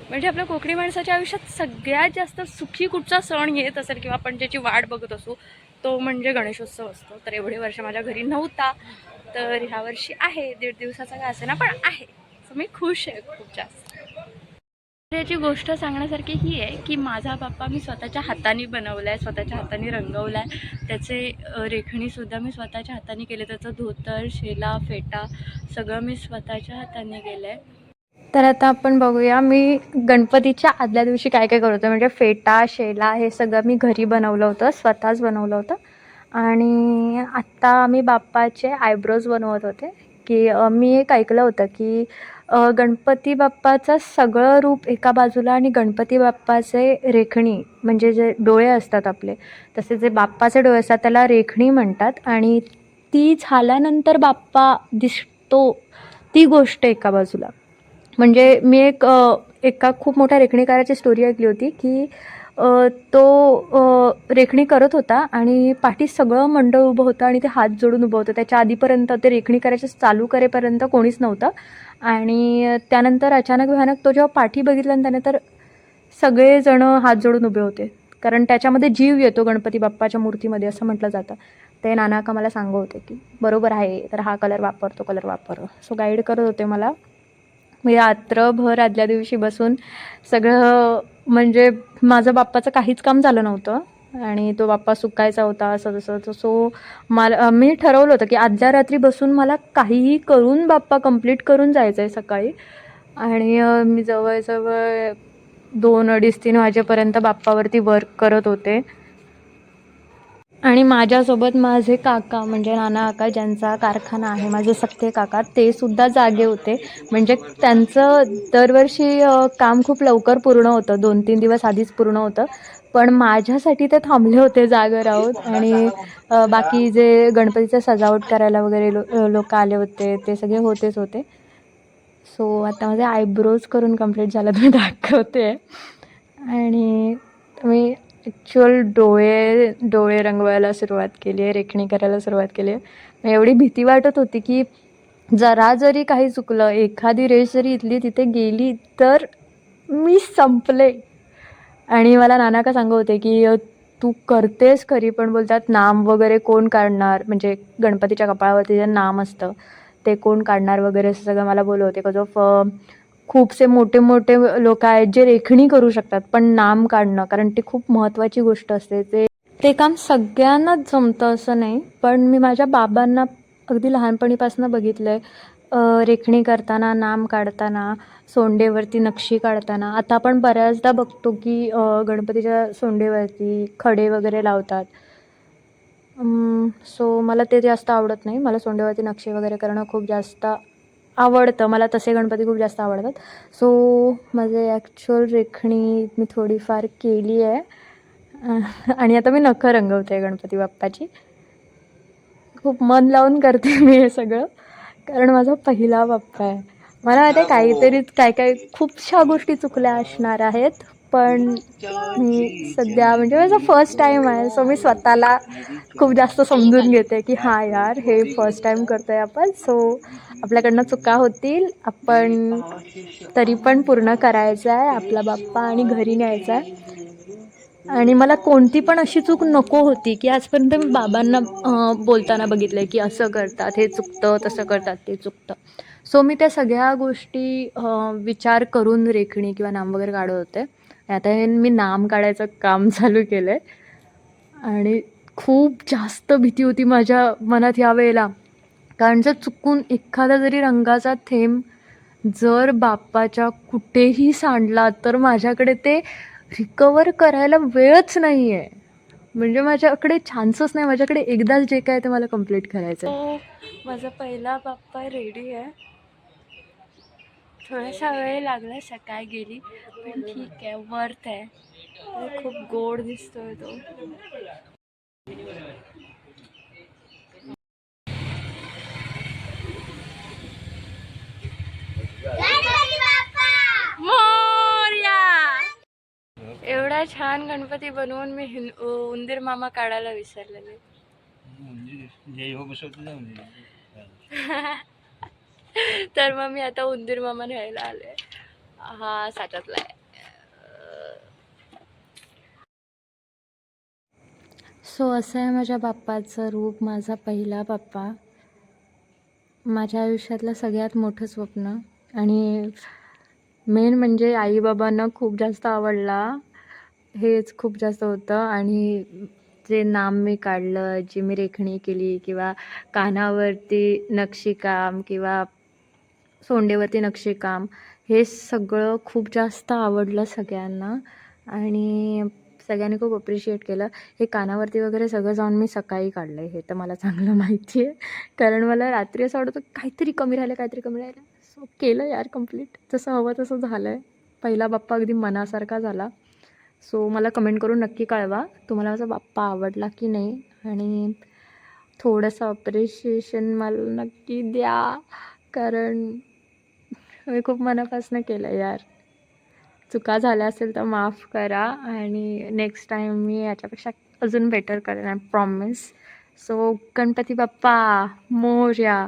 म्हणजे आपल्या कोकणी माणसाच्या आयुष्यात सगळ्यात जास्त सुखी कुठचा सण येत असेल किंवा आपण ज्याची वाट बघत असू तो म्हणजे गणेशोत्सव असतो. तर एवढे वर्ष माझ्या घरी नव्हता, तर ह्या वर्षी आहे. 1.5 दिवसाचा का असेना पण आहे. सो मी खुश आहे खूप जास्त. याची गोष्ट सांगण्यासारखी ही आहे की माझा बाप्पा मी स्वतःच्या हाताने बनवला आहे, स्वतःच्या हाताने रंगवला आहे. त्याचे रेखणीसुद्धा मी स्वतःच्या हाताने केले. त्याचं धोतर, शेला, फेटा सगळं मी स्वतःच्या हाताने केलं आहे. तर आता आपण बघूया मी गणपतीच्या आदल्या दिवशी काय काय करत होते. म्हणजे फेटा, शेला हे सगळं मी घरी बनवलं होतं, स्वतःच बनवलं होतं. आणि आत्ता मी बाप्पाचे आयब्रोज बनवत होते. की मी एक ऐकलं होतं की गणपती बाप्पाचं सगळं रूप एका बाजूला आणि गणपती बाप्पाचे रेखणी म्हणजे जे डोळे असतात आपले, तसे जे बाप्पाचे डोळे असतात त्याला रेखणी म्हणतात. आणि ती झाल्यानंतर बाप्पा दिसतो ती गोष्ट एका बाजूला. म्हणजे मी एका खूप मोठ्या रेखणीकाराची स्टोरी ऐकली होती की तो रेखणी करत होता आणि पाठी सगळं मंडळ उभं होतं आणि ते हात जोडून उभं होतं. त्याच्या आधीपर्यंत ते रेखणी करायचे चालू करेपर्यंत कोणीच नव्हतं. आणि त्यानंतर अचानक भयानक तो जेव्हा पाठी बघितलं त्याने तर सगळेजणं हात जोडून उभे होते. कारण त्याच्यामध्ये जीव येतो गणपती बाप्पाच्या मूर्तीमध्ये असं म्हटलं जातं. ते नाना का मला सांगत होते की बरोबर आहे, तर हा कलर वापर, तो कलर वापर. सो गाईड करत होते मला. मी रात्रभर आदल्या दिवशी बसून सगळं म्हणजे माझं बाप्पाचं काहीच काम झालं नव्हतं आणि तो बाप्पा सुकायचा होता असं तसं. सो मला मी ठरवलं होतं की आदल्या रात्री बसून मला काहीही करून बाप्पा कंप्लीट करून जायचं आहे सकाळी. आणि मी जवळजवळ 2, 2:30, 3 वाजेपर्यंत बाप्पावरती वर्क करत होते. आणि माझ्यासोबत माझे काका म्हणजे नाना काका ज्यांचा कारखाना आहे, माझे सख्खे काका, ते सुद्धा जागे होते. म्हणजे त्यांचं दरवर्षी काम खूप लवकर पूर्ण होतं, 2-3 दिवस आधीच पूर्ण होतं. पण माझ्यासाठी ते थांबले होते जागे राहून. आणि बाकी जे गणपतीचं सजावट करायला वगैरे लोकं आले होते ते सगळे होतेच होते. सो आता माझे आयब्रोज करून कंप्लीट झालं मी दाखवते. आणि मी ॲक्च्युअल डोळे रंगवायला सुरुवात केली आहे, रेखणी करायला सुरुवात केली आहे. एवढी भीती वाटत होती की जरा जरी काही चुकलं, एखादी रेष जरी इथली तिथे गेली तर मी संपले. आणि मला नाना का सांगत होते की तू करतेस खरी, पण बोलतात नाम वगैरे कोण काढणार, म्हणजे गणपतीच्या कपाळावरती जे नाम असतं ते कोण काढणार वगैरे असं सगळं मला बोलत होते. बिकॉज ऑफ खूपसे मोठे मोठे लोक आहेत जे रेखणी करू शकतात, पण नाम काढणं कारण ती खूप महत्त्वाची गोष्ट असते. ते काम सगळ्यांनाच जमतं असं नाही. पण मी माझ्या बाबांना अगदी लहानपणीपासून बघितलं आहे रेखणी करताना, नाम काढताना, सोंडेवरती नक्षी काढताना. आता आपण बऱ्याचदा बघतो की गणपतीच्या सोंडेवरती खडे वगैरे लावतात. सो मला ते जास्त आवडत नाही. मला सोंडेवरती नक्षी वगैरे करणं खूप जास्त आवडतं. मला तसे गणपती खूप जास्त आवडतात. सो माझे ॲक्च्युअल रेखणी मी थोडीफार केली आहे. आणि आता मी नखं रंगवते गणपती बाप्पाची. खूप मन लावून करते मी हे सगळं, कारण माझा पहिला बाप्पा आहे. मला माहिती आहे काहीतरी काय खूपशा गोष्टी चुकल्या असणार आहेत, पण मी सध्या म्हणजे माझा फर्स्ट टाईम आहे. सो मी स्वतःला खूप जास्त समजून घेते की हां यार, हे फर्स्ट टाईम करतो आहे आपण. सो आपल्याकडनं चुका होतील, आपण तरी पण पूर्ण करायचं आहे आपला बाप्पा आणि घरी न्यायचा आहे. आणि मला कोणती पण अशी चूक नको होती की आजपर्यंत मी बाबांना बोलताना बघितलं आहे की असं करतात, हे चुकतं, तसं करतात, ते चुकतं. सो मी त्या सगळ्या गोष्टी विचार करून रेखणी किंवा नाम वगैरे काढत होते. आता हे मी नाम काढायचं काम चालू केलं आहे. आणि खूप जास्त भीती होती माझ्या मनात यावेळेला, कारण जर चुकून एखादा जरी रंगाचा थेंब जर बाप्पाच्या कुठेही सांडला तर माझ्याकडे ते रिकवर करायला वेळच नाही आहे. म्हणजे माझ्याकडे चान्सच नाही. माझ्याकडे एकदाच जे काय ते मला कंप्लीट करायचं आहे. माझा पहिला बाप्पा रेडी आहे. थोडासा वेळ लागला, सकाळ गेली, पण ठीक आहे, वर्थ आहे. खूप गोड दिसतोय तो. एवढा छान गणपती बनवून मी उंदीर मामा काढायला विसरलेले. तर मग मी आता उंदीर मामा न्यायला आले. हा साच्यातला आहे. सो असं आहे माझ्या बाप्पाचं रूप. माझा पहिला बाप्पा, माझ्या आयुष्यातलं सगळ्यात मोठं स्वप्न. आणि मेन म्हणजे आईबाबांना खूप जास्त आवडला, हेच खूप जास्त होतं. आणि जे नाम मी काढलं, जी मी रेखणी केली, किंवा कानावरती नक्षीकाम किंवा सोंडेवरती नक्षीकाम, हे सगळं खूप जास्त आवडलं सगळ्यांना. आणि सगळ्यांनी खूप अप्रिशिएट केलं. हे कानावरती वगैरे सगळं जाऊन मी सकाळी काढलं आहे, हे तर मला चांगलं माहिती आहे. कारण मला रात्री असं वाटतं काहीतरी कमी राहिलं, काहीतरी कमी राहिलं. सो केलं यार कंप्लीट. जसं हवं तसं झालं आहे. पहिला बाप्पा अगदी मनासारखा झाला. सो मला कमेंट करून नक्की कळवा तुम्हाला माझा बाप्पा आवडला की नाही. आणि थोडंसं अप्रिशिएशन मला नक्की द्या, कारण मी खूप मनापासून केलं यार. चुका झाल्या असेल तर माफ करा, आणि नेक्स्ट टाईम मी याच्यापेक्षा अजून बेटर करेन, I promise. So Ganpati Bappa Morya.